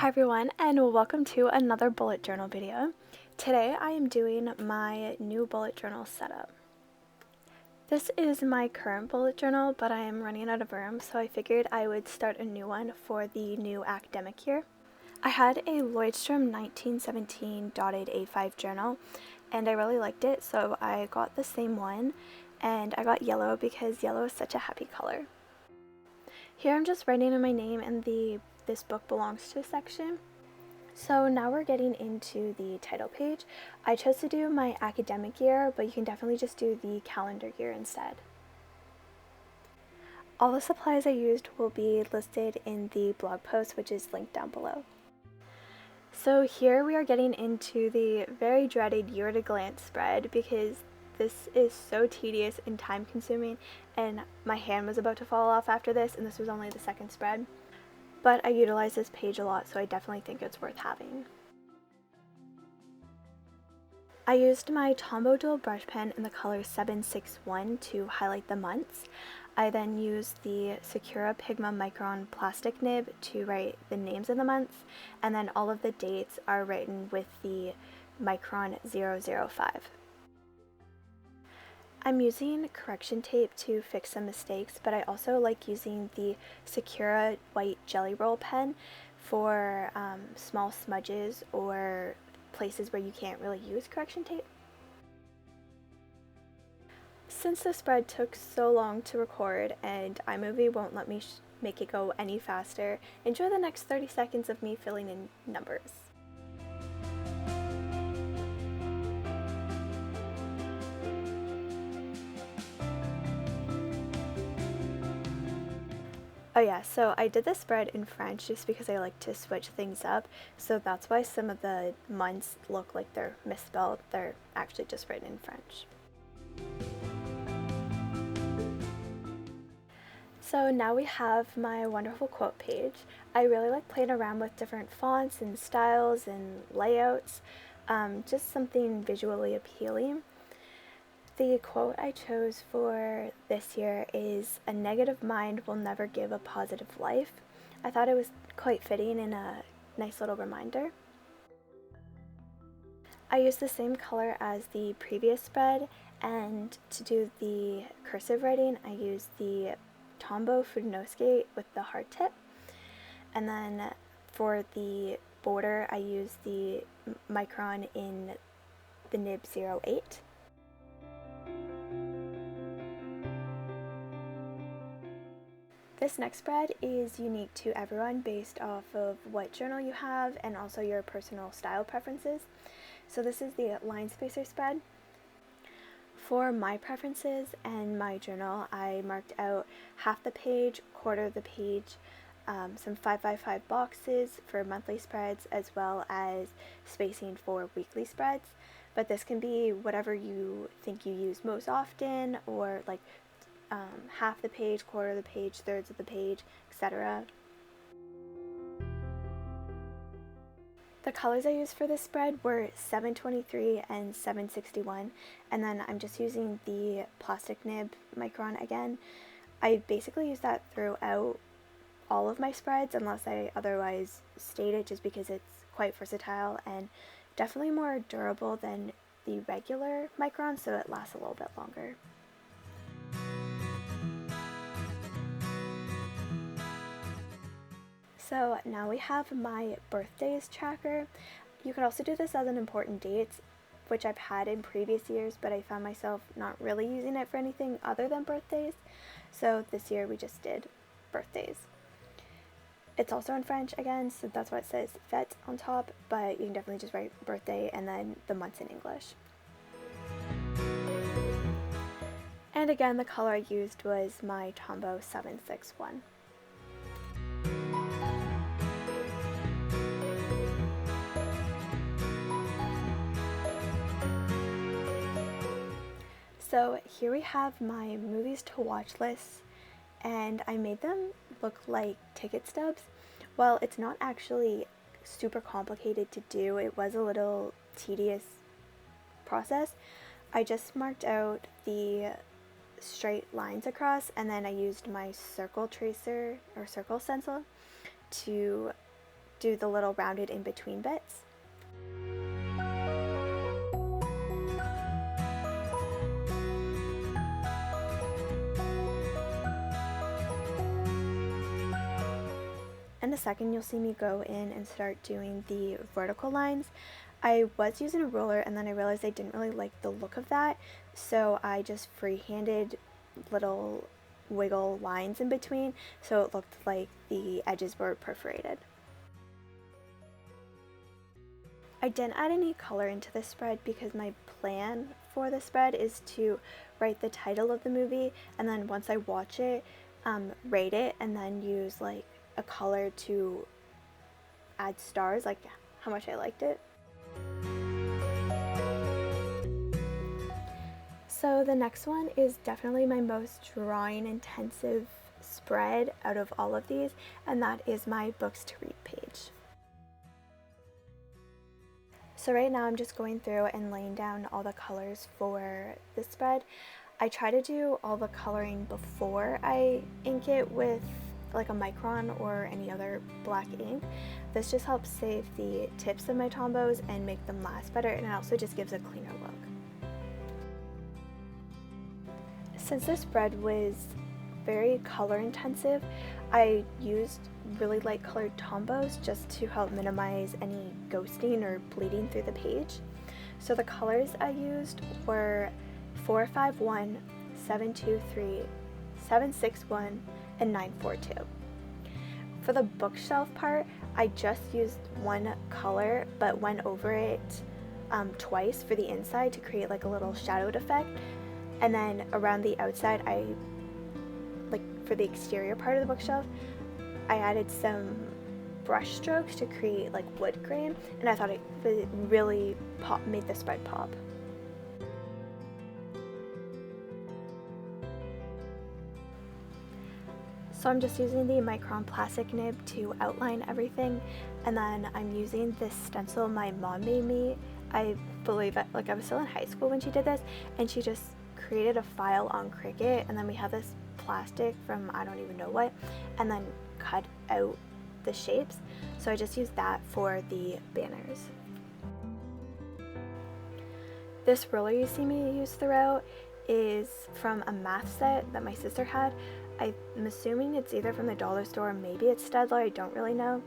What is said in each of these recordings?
Hi everyone, and welcome to another bullet journal video. Today I am doing my new bullet journal setup. This is my current bullet journal, but I am running out of room, so I figured I would start a new one for the new academic year. I had a Lloydstrom 1917 dotted A5 journal, and I really liked it, so I got the same one, and I got yellow because yellow is such a happy color. Here I'm just writing in my name and this book belongs to section. So now we're getting into the title page. I chose to do my academic year, but you can definitely just do the calendar year instead. All the supplies I used will be listed in the blog post, which is linked down below. So here we are getting into the very dreaded year at a glance spread because this is so tedious and time consuming, and my hand was about to fall off after this, and this was only the second spread. But I utilize this page a lot, so I definitely think it's worth having. I used my Tombow dual brush pen in the color 761 to highlight the months. I then used the Sakura Pigma Micron plastic nib to write the names of the months, and then all of the dates are written with the Micron 005. I'm using correction tape to fix some mistakes, but I also like using the Sakura white jelly roll pen for small smudges or places where you can't really use correction tape. Since the spread took so long to record and iMovie won't let me make it go any faster, enjoy the next 30 seconds of me filling in numbers. Oh yeah, so I did this spread in French just because I like to switch things up, so that's why some of the months look like they're misspelled. They're actually just written in French. So now we have my wonderful quote page. I really like playing around with different fonts and styles and layouts, just something visually appealing. The quote I chose for this year is, "A negative mind will never give a positive life." I thought it was quite fitting and a nice little reminder. I used the same color as the previous spread, and to do the cursive writing I used the Tombow Fudenosuke with the heart tip, and then for the border I used the Micron in the nib 08. This next spread is unique to everyone based off of what journal you have and also your personal style preferences. So this is the line spacer spread. For my preferences and my journal, I marked out half the page, quarter of the page, some 5x5 boxes for monthly spreads, as well as spacing for weekly spreads. But this can be whatever you think you use most often, or like half the page, quarter of the page, thirds of the page, etc. The colors I used for this spread were 723 and 761, and then I'm just using the plastic nib Micron again. I basically use that throughout all of my spreads unless I otherwise state it, just because it's quite versatile and definitely more durable than the regular Micron, so it lasts a little bit longer. So now we have my birthdays tracker. You could also do this as an important dates, which I've had in previous years, but I found myself not really using it for anything other than birthdays. So this year we just did birthdays. It's also in French again, so that's why it says fête on top, but you can definitely just write birthday and then the months in English. And again, the color I used was my Tombow 761. So here we have my movies to watch lists, and I made them look like ticket stubs. Well, it's not actually super complicated to do. It was a little tedious process. I just marked out the straight lines across, and then I used my circle tracer or circle stencil to do the little rounded in between bits. In a second, you'll see me go in and start doing the vertical lines. I was using a ruler and then I realized I didn't really like the look of that, so I just freehanded little wiggle lines in between so it looked like the edges were perforated. I didn't add any color into this spread because my plan for the spread is to write the title of the movie and then once I watch it, rate it and then use like a color to add stars, like how much I liked it. So the next one is definitely my most drawing intensive spread out of all of these, and that is my books to read page. So right now I'm just going through and laying down all the colors for the spread. I try to do all the coloring before I ink it with like a micron or any other black ink. This just helps save the tips of my Tombos and make them last better, and it also just gives a cleaner look. Since this spread was very color intensive, I used really light colored Tombos just to help minimize any ghosting or bleeding through the page. So the colors I used were 451, 723, 761, and 942. For the bookshelf part, I just used one color but went over it twice for the inside to create like a little shadowed effect. And then around the outside, for the exterior part of the bookshelf, I added some brush strokes to create like wood grain, and I thought it really made the spread pop. So I'm just using the micron plastic nib to outline everything, and then I'm using this stencil my mom made me. I believe I was still in high school when she did this, and she just created a file on Cricut, and then we have this plastic from I don't even know what, and then cut out the shapes. So I just used that for the banners. This ruler you see me use throughout is from a math set that my sister had. I'm assuming it's either from the dollar store or maybe it's Staedtler, I don't really know,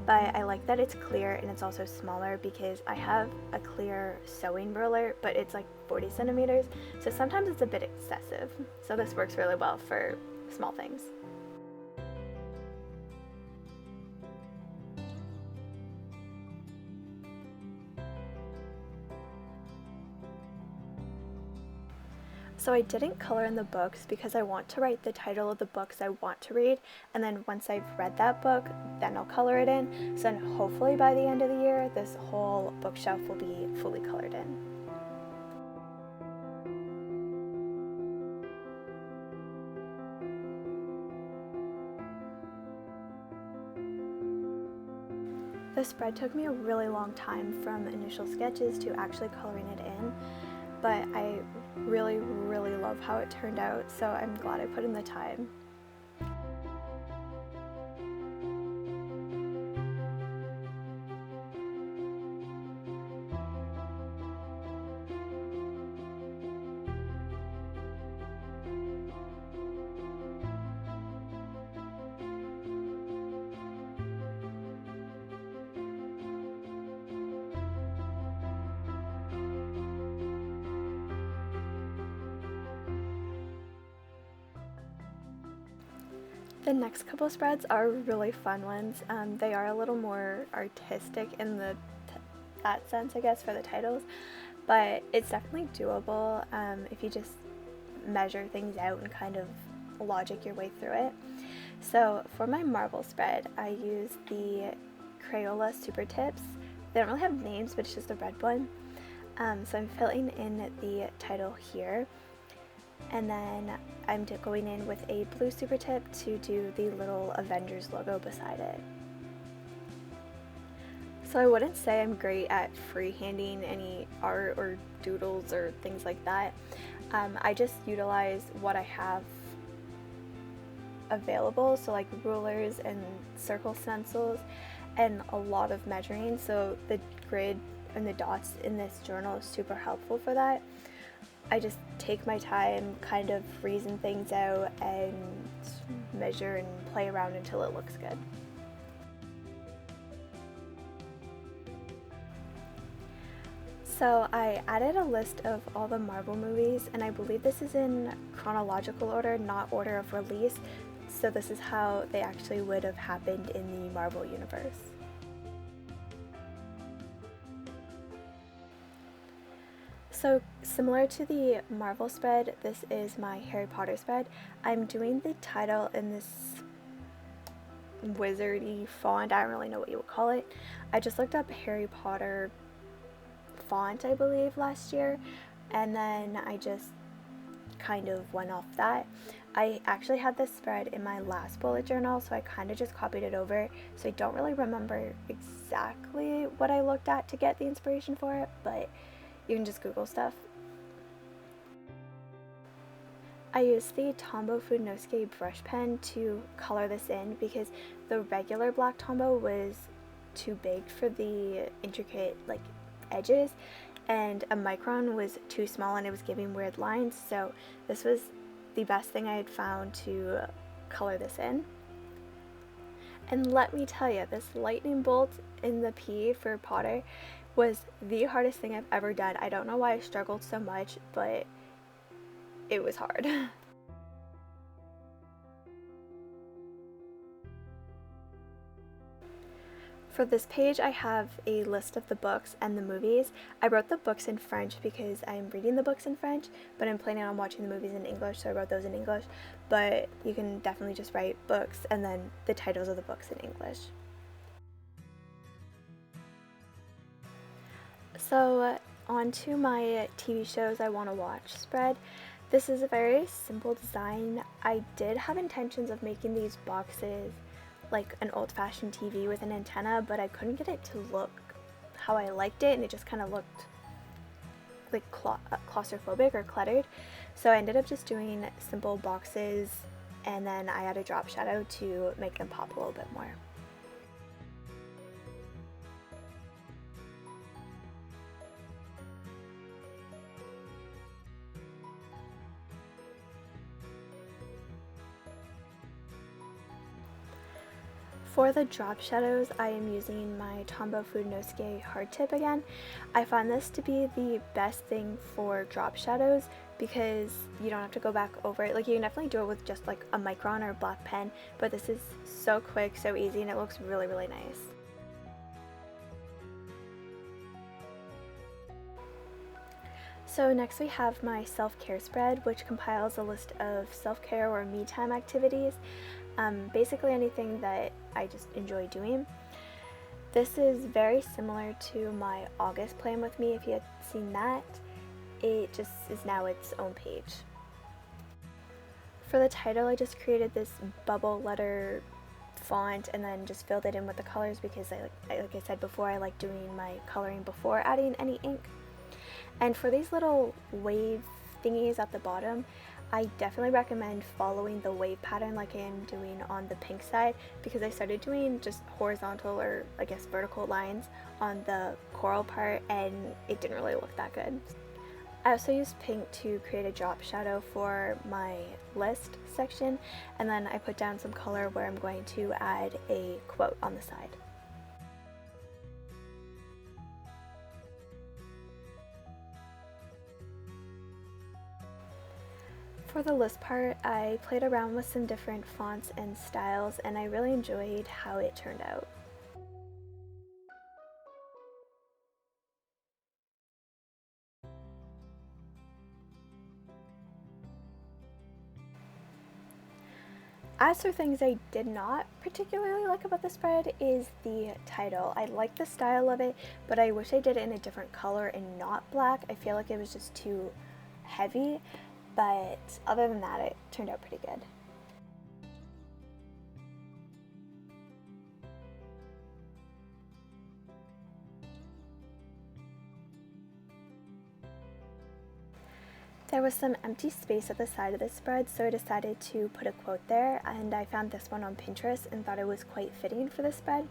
but I like that it's clear and it's also smaller because I have a clear sewing ruler, but it's like 40 centimeters, so sometimes it's a bit excessive. So this works really well for small things. So I didn't color in the books because I want to write the title of the books I want to read, and then once I've read that book, then I'll color it in. So then hopefully by the end of the year, this whole bookshelf will be fully colored in. The spread took me a really long time from initial sketches to actually coloring it in, but I really love how it turned out, so I'm glad I put in the time. The next couple spreads are really fun ones. They are a little more artistic in that sense, I guess, for the titles, but it's definitely doable if you just measure things out and kind of logic your way through it. So for my marble spread, I use the Crayola Super Tips. They don't really have names, but it's just a red one. So I'm filling in the title here. And then I'm going in with a blue super tip to do the little Avengers logo beside it. So I wouldn't say I'm great at freehanding any art or doodles or things like that. I just utilize what I have available, so like rulers and circle stencils, and a lot of measuring, so the grid and the dots in this journal is super helpful for that. I just take my time, kind of reason things out and measure and play around until it looks good. So I added a list of all the Marvel movies, and I believe this is in chronological order, not order of release, so this is how they actually would have happened in the Marvel universe. So similar to the Marvel spread, this is my Harry Potter spread. I'm doing the title in this wizardy font, I don't really know what you would call it. I just looked up Harry Potter font, I believe, last year, and then I just kind of went off that. I actually had this spread in my last bullet journal, so I kind of just copied it over, so I don't really remember exactly what I looked at to get the inspiration for it, but you can just Google stuff. I used the Tombow Fudenosuke brush pen to color this in because the regular black Tombow was too big for the intricate like edges, and a micron was too small and it was giving weird lines, so this was the best thing I had found to color this in. And let me tell you, this lightning bolt in the P for Potter was the hardest thing I've ever done. I don't know why I struggled so much, but it was hard. For this page, I have a list of the books and the movies. I wrote the books in French because I'm reading the books in French, but I'm planning on watching the movies in English, so I wrote those in English. But you can definitely just write books and then the titles of the books in English. So on to my TV shows I want to watch spread. This is a very simple design. I did have intentions of making these boxes like an old-fashioned TV with an antenna, but I couldn't get it to look how I liked it, and it just kind of looked like claustrophobic or cluttered. So I ended up just doing simple boxes, and then I added a drop shadow to make them pop a little bit more. For the drop shadows, I am using my Tombow Fudenosuke hard tip again. I find this to be the best thing for drop shadows because you don't have to go back over it. Like, you can definitely do it with just like a micron or a black pen, but this is so quick, so easy, and it looks really, really nice. So next we have my self-care spread, which compiles a list of self-care or me time activities. Basically anything that I just enjoy doing. This is very similar to my August plan with me. If you had seen that, it just is now its own page. For the title, I just created this bubble letter font and then just filled it in with the colors because like I said before, I like doing my coloring before adding any ink. And for these little wave thingies at the bottom, I definitely recommend following the wave pattern like I am doing on the pink side, because I started doing just horizontal or I guess vertical lines on the coral part and it didn't really look that good. I also used pink to create a drop shadow for my list section, and then I put down some color where I'm going to add a quote on the side. For the list part, I played around with some different fonts and styles, and I really enjoyed how it turned out. As for things I did not particularly like about the spread is the title. I like the style of it, but I wish I did it in a different color and not black. I feel like it was just too heavy, but other than that, it turned out pretty good. There was some empty space at the side of the spread, so I decided to put a quote there, and I found this one on Pinterest and thought it was quite fitting for the spread.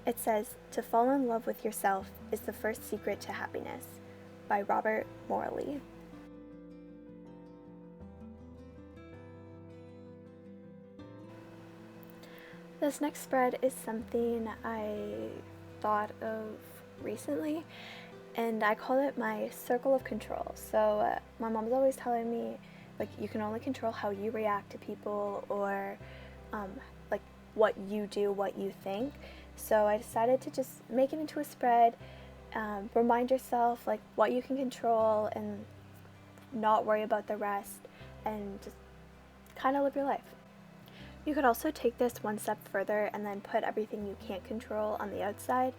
It says, "To fall in love with yourself is the first secret to happiness," by Robert Morley. This next spread is something I thought of recently, and I call it my circle of control. So my mom's always telling me, like, you can only control how you react to people, or like what you do, what you think. So I decided to just make it into a spread, remind yourself like what you can control and not worry about the rest, and just kind of live your life. You could also take this one step further and then put everything you can't control on the outside,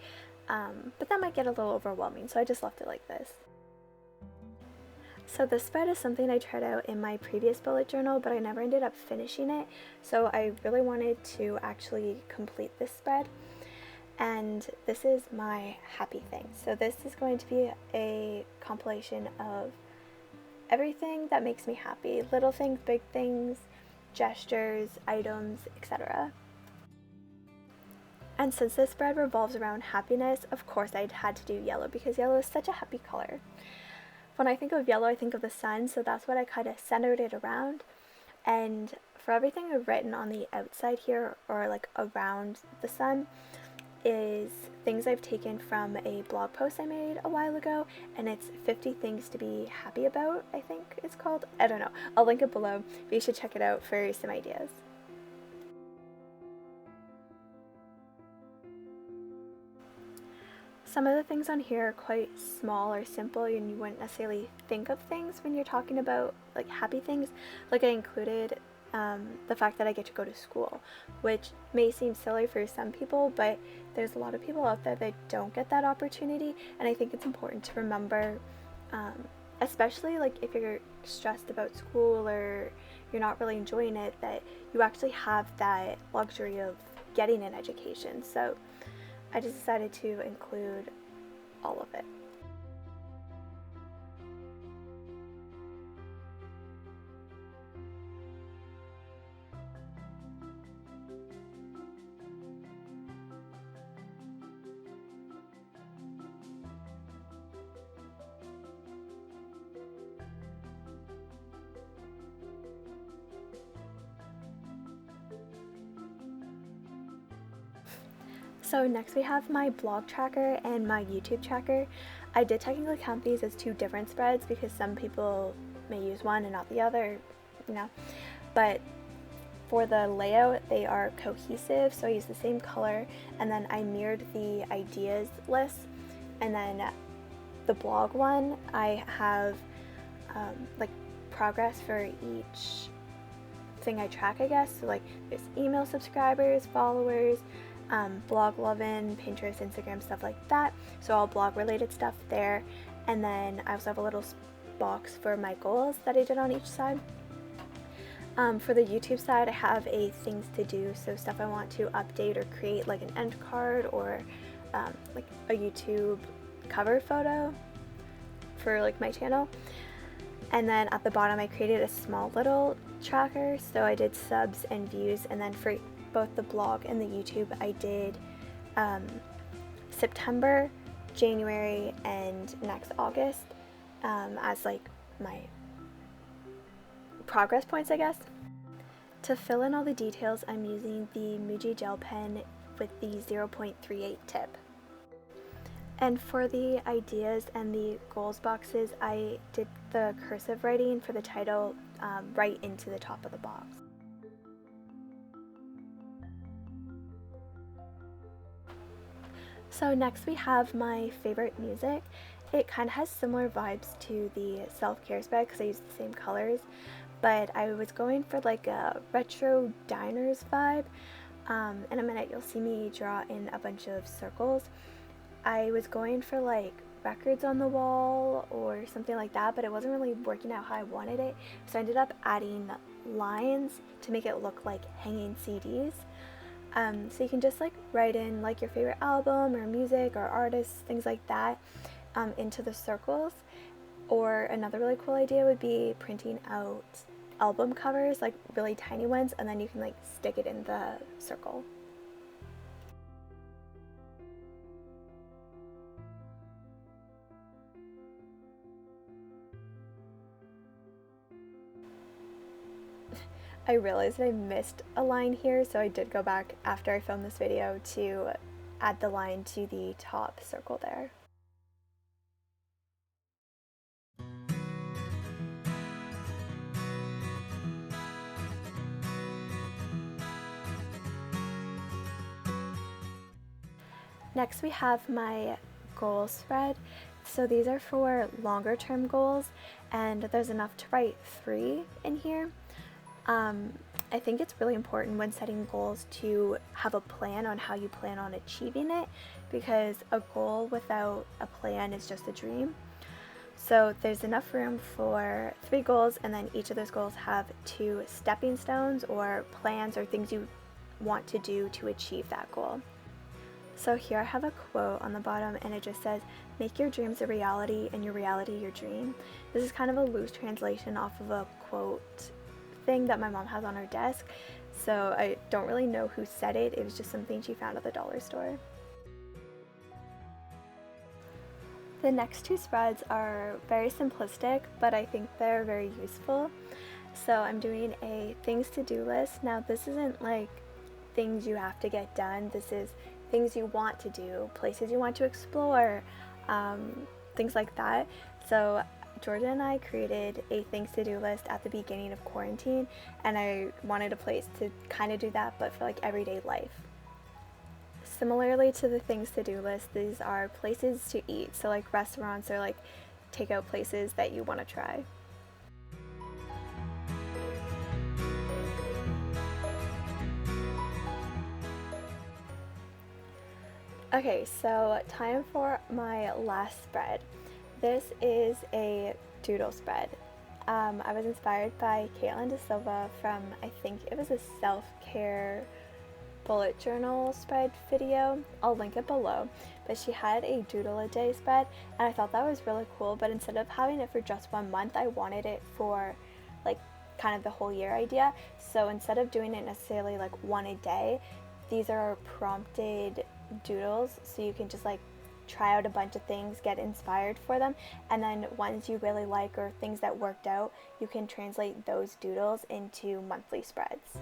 but that might get a little overwhelming, so I just left it like this. So this spread is something I tried out in my previous bullet journal, but I never ended up finishing it, so I really wanted to actually complete this spread. And this is my happy thing. So this is going to be a compilation of everything that makes me happy. Little things, big things, gestures, items, etc. And since this spread revolves around happiness, of course I had to do yellow because yellow is such a happy color. When I think of yellow, I think of the sun, so that's what I kind of centered it around. And for everything I've written on the outside here, or like around the sun, is things I've taken from a blog post I made a while ago, and it's 50 things to be happy about, I think it's called. I don't know. I'll link it below, but you should check it out for some ideas. Some of the things on here are quite small or simple, and you wouldn't necessarily think of things when you're talking about like happy things. Like I included the fact that I get to go to school, which may seem silly for some people, but there's a lot of people out there that don't get that opportunity, and I think it's important to remember, especially like if you're stressed about school or you're not really enjoying it, that you actually have that luxury of getting an education. So I just decided to include all of it. So next we have my blog tracker and my YouTube tracker. I did technically count these as two different spreads because some people may use one and not the other, you know, but for the layout they are cohesive, so I used the same color, and then I mirrored the ideas list. And then the blog one, I have like progress for each thing I track, I guess. So like there's email subscribers, followers, blog loving, Pinterest, Instagram, stuff like that. So all blog related stuff there. And then I also have a little box for my goals that I did on each side. For the YouTube side, I have a things to do, so stuff I want to update or create, like an end card or like a YouTube cover photo for like my channel. And then at the bottom I created a small little tracker, so I did subs and views, and then for both the blog and the YouTube I did September, January, and next August as like my progress points, I guess. To fill in all the details, I'm using the Muji gel pen with the 0.38 tip. And for the ideas and the goals boxes, I did the cursive writing for the title right into the top of the box. So next we have my favorite music. It kind of has similar vibes to the self-care spread because I used the same colors, but I was going for like a retro diners vibe. In a minute you'll see me draw in a bunch of circles. I was going for like records on the wall or something like that, but it wasn't really working out how I wanted it, so I ended up adding lines to make it look like hanging CDs. So you can just like write in like your favorite album or music or artists, things like that, into the circles. Or another really cool idea would be printing out album covers, like really tiny ones, and then you can like stick it in the circle. I realized I missed a line here, so I did go back after I filmed this video to add the line to the top circle there. Next we have my goal spread. So these are for longer term goals, and there's enough to write 3 in here. I think it's really important when setting goals to have a plan on how you plan on achieving it, because a goal without a plan is just a dream. So there's enough room for 3 goals, and then each of those goals have 2 stepping stones or plans or things you want to do to achieve that goal. So here I have a quote on the bottom, and it just says, "Make your dreams a reality and your reality your dream." This is kind of a loose translation off of a quote thing that my mom has on her desk, so I don't really know who said it. It was just something she found at the dollar store. The next 2 spreads are very simplistic, but I think they're very useful. So I'm doing a things to do list. Now this isn't like things you have to get done. This is things you want to do, places you want to explore, things like that. So Jordan and I created a things to do list at the beginning of quarantine, and I wanted a place to kind of do that, but for like everyday life. Similarly to the things to do list, these are places to eat, so like restaurants or like takeout places that you want to try. Okay, so time for my last spread. This is a doodle spread. I was inspired by Caitlin De Silva from, I think it was a self-care bullet journal spread video. I'll link it below, but she had a Doodle-a-day spread, and I thought that was really cool, but instead of having it for just 1 month, I wanted it for like kind of the whole year idea. So instead of doing it necessarily like 1 a day, these are prompted doodles, so you can just like try out a bunch of things, get inspired for them, and then ones you really like or things that worked out, you can translate those doodles into monthly spreads.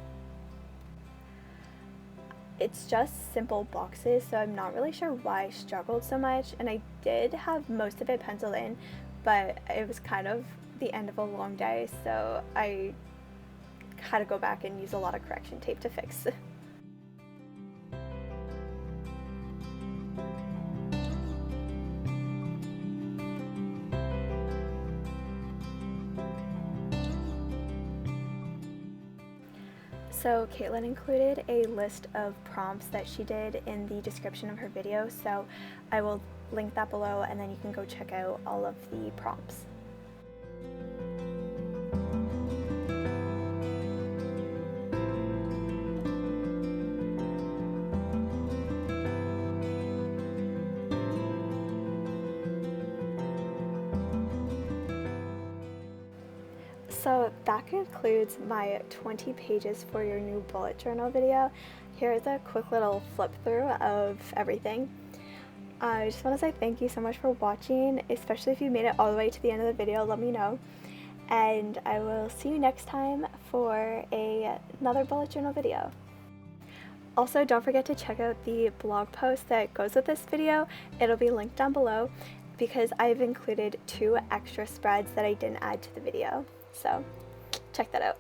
It's just simple boxes, so I'm not really sure why I struggled so much, and I did have most of it penciled in, but it was kind of the end of a long day, so I had to go back and use a lot of correction tape to fix. So Caitlin included a list of prompts that she did in the description of her video, so I will link that below, and then you can go check out all of the prompts. So that concludes my 20 pages for your new bullet journal video. Here's a quick little flip through of everything. I just want to say thank you so much for watching, especially if you made it all the way to the end of the video. Let me know, and I will see you next time for another bullet journal video. Also, don't forget to check out the blog post that goes with this video. It'll be linked down below, because I've included 2 extra spreads that I didn't add to the video. So check that out.